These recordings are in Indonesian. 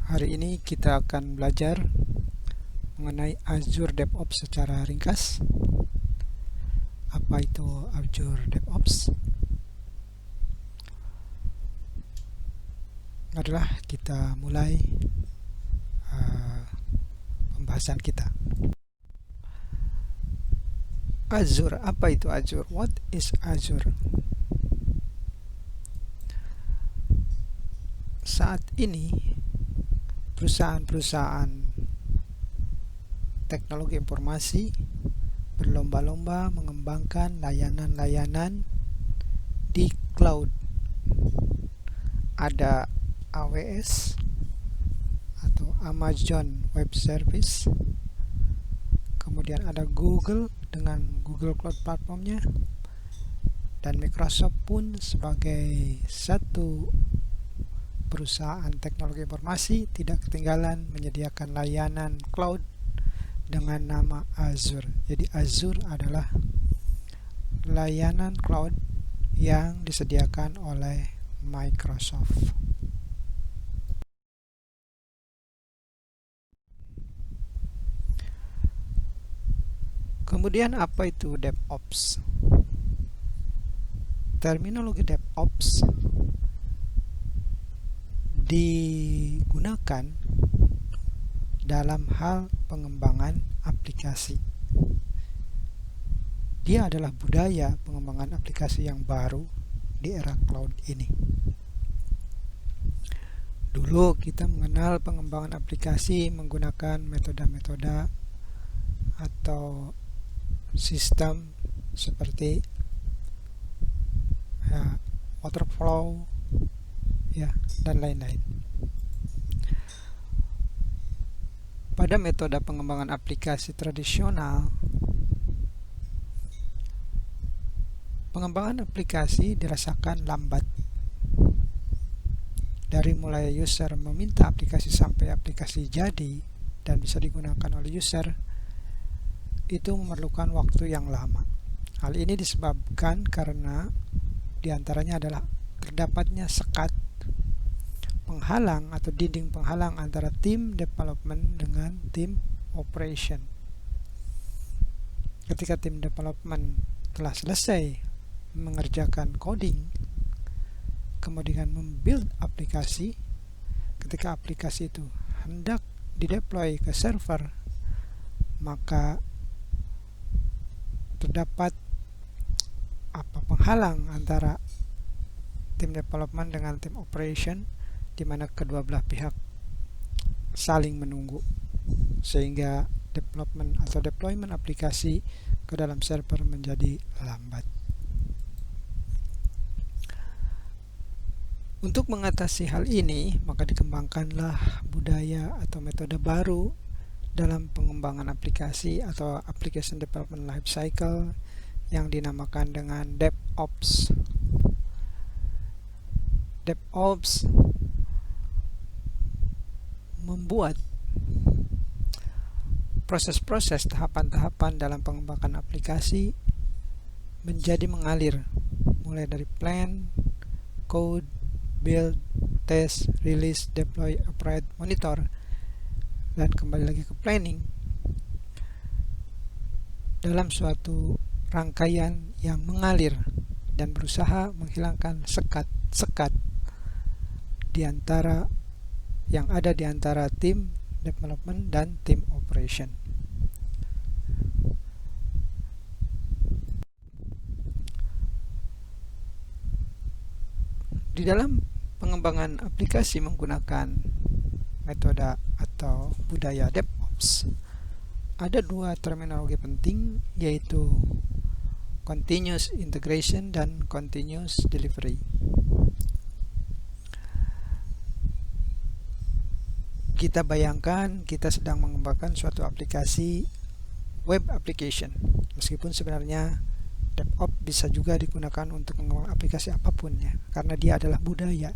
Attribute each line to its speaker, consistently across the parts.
Speaker 1: Hari ini kita akan belajar mengenai Azure DevOps secara ringkas. Apa itu Azure DevOps? Adalah kita mulai pembahasan kita. Azure, apa itu Azure? What is Azure? Saat ini perusahaan-perusahaan teknologi informasi berlomba-lomba mengembangkan layanan-layanan di cloud. Ada AWS atau Amazon Web Service, kemudian ada Google dengan Google Cloud Platformnya, dan Microsoft pun sebagai satu perusahaan teknologi informasi tidak ketinggalan menyediakan layanan cloud dengan nama Azure. Jadi Azure adalah layanan cloud yang disediakan oleh Microsoft. Kemudian apa itu DevOps? Terminologi DevOps digunakan dalam hal pengembangan aplikasi. Dia adalah budaya pengembangan aplikasi yang baru di era cloud ini. Dulu kita mengenal pengembangan aplikasi menggunakan metode-metode atau sistem seperti waterflow, dan lain-lain. Pada metode pengembangan aplikasi tradisional, pengembangan aplikasi dirasakan lambat. Dari mulai user meminta aplikasi sampai aplikasi jadi dan bisa digunakan oleh user, itu memerlukan waktu yang lama. Hal ini disebabkan karena diantaranya adalah terdapatnya sekat penghalang atau dinding penghalang antara tim development dengan tim operation. Ketika tim development telah selesai mengerjakan coding, kemudian membuild aplikasi, ketika aplikasi itu hendak dideploy ke server, maka terdapat penghalang antara tim development dengan tim operation, di mana kedua belah pihak saling menunggu, sehingga development atau deployment aplikasi ke dalam server menjadi lambat. Untuk mengatasi hal ini, maka dikembangkanlah budaya atau metode baru dalam pengembangan aplikasi atau Application Development Lifecycle yang dinamakan dengan DevOps. DevOps membuat proses-proses tahapan-tahapan dalam pengembangan aplikasi menjadi mengalir, mulai dari plan, code, build, test, release, deploy, operate, monitor, dan kembali lagi ke planning dalam suatu rangkaian yang mengalir dan berusaha menghilangkan sekat-sekat yang ada di antara tim development dan tim operation. Di dalam pengembangan aplikasi menggunakan metode atau budaya DevOps, ada dua terminologi penting, yaitu continuous integration dan continuous delivery. Kita bayangkan kita sedang mengembangkan suatu aplikasi web application, meskipun sebenarnya DevOps bisa juga digunakan untuk mengembangkan aplikasi apapun ya, karena dia adalah budaya.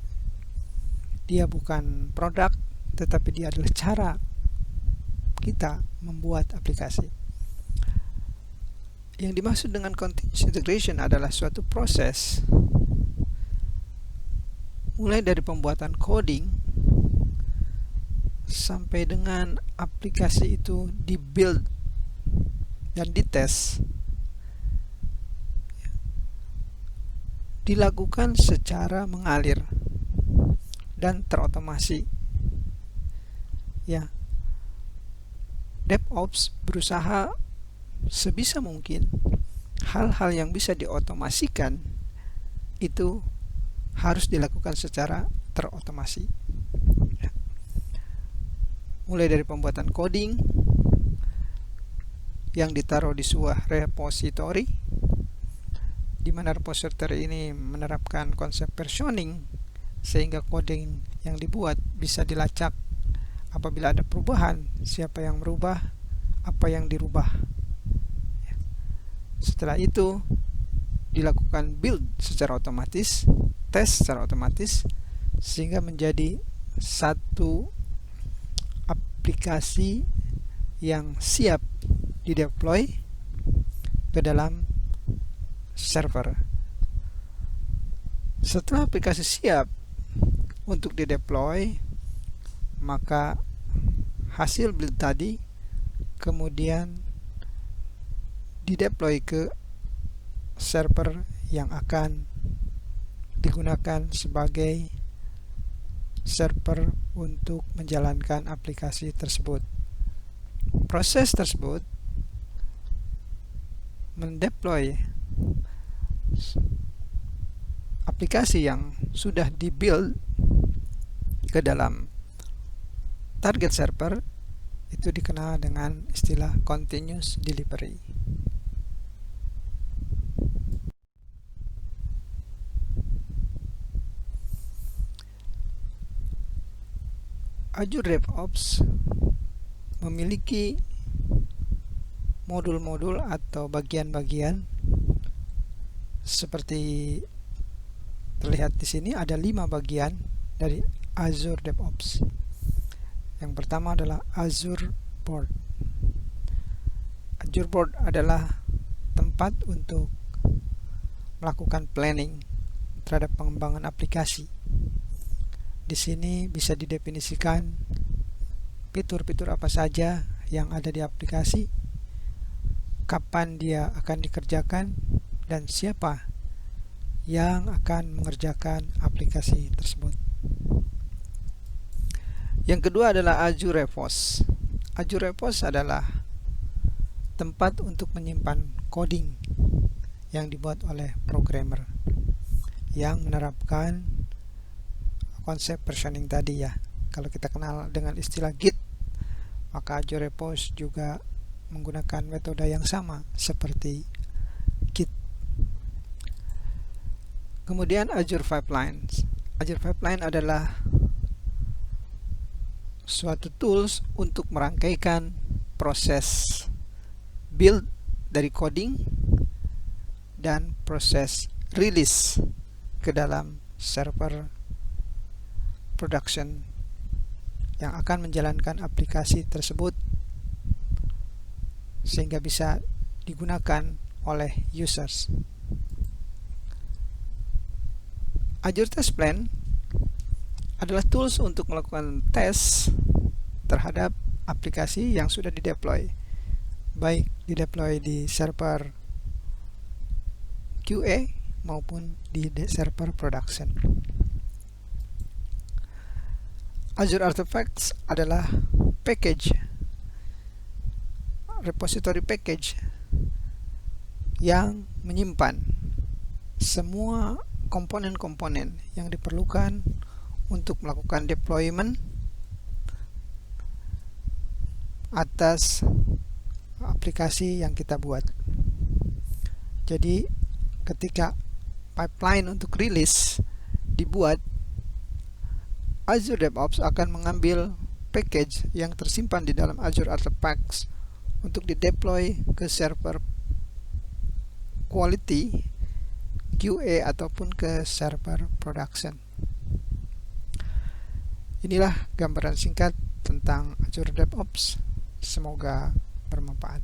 Speaker 1: Dia bukan produk, tetapi dia adalah cara kita membuat aplikasi. Yang dimaksud dengan continuous integration adalah suatu proses mulai dari pembuatan coding sampai dengan aplikasi itu di-build dan dites dilakukan secara mengalir dan terotomasi. Ya, DevOps berusaha sebisa mungkin hal-hal yang bisa diotomasikan itu harus dilakukan secara terotomasi. Ya. Mulai dari pembuatan coding yang ditaruh di sebuah repository, di mana repository ini menerapkan konsep versioning sehingga coding yang dibuat bisa dilacak apabila ada perubahan, siapa yang merubah, apa yang dirubah. Setelah itu dilakukan build secara otomatis, tes secara otomatis, sehingga menjadi satu aplikasi yang siap dideploy ke dalam server. Setelah aplikasi siap untuk dideploy, maka hasil build tadi kemudian dideploy ke server yang akan digunakan sebagai server untuk menjalankan aplikasi tersebut. Proses tersebut mendeploy aplikasi yang sudah dibuild ke dalam target server itu dikenal dengan istilah continuous delivery. Azure DevOps memiliki modul-modul atau bagian-bagian seperti terlihat di sini. Ada 5 bagian dari Azure DevOps. Yang pertama adalah Azure Board. Azure Board adalah tempat untuk melakukan planning terhadap pengembangan aplikasi. Di sini bisa didefinisikan fitur-fitur apa saja yang ada di aplikasi, kapan dia akan dikerjakan, dan siapa yang akan mengerjakan aplikasi tersebut. Yang kedua adalah Azure Repos. Azure Repos adalah tempat untuk menyimpan coding yang dibuat oleh programmer yang menerapkan konsep versioning tadi ya. Kalau kita kenal dengan istilah Git, maka Azure Repos juga menggunakan metode yang sama seperti Git. Kemudian Azure Pipelines. Azure Pipeline adalah suatu tools untuk merangkaikan proses build dari coding dan proses release ke dalam server production yang akan menjalankan aplikasi tersebut sehingga bisa digunakan oleh users. Azure Test Plan adalah tools untuk melakukan tes terhadap aplikasi yang sudah dideploy, baik dideploy di server QA maupun di server production. Azure Artifacts adalah package, repository package yang menyimpan semua komponen-komponen yang diperlukan untuk melakukan deployment atas aplikasi yang kita buat. Jadi ketika pipeline untuk rilis dibuat, Azure DevOps akan mengambil package yang tersimpan di dalam Azure Artifacts untuk dideploy ke server quality QA ataupun ke server production. Inilah gambaran singkat tentang Azure DevOps. Semoga bermanfaat.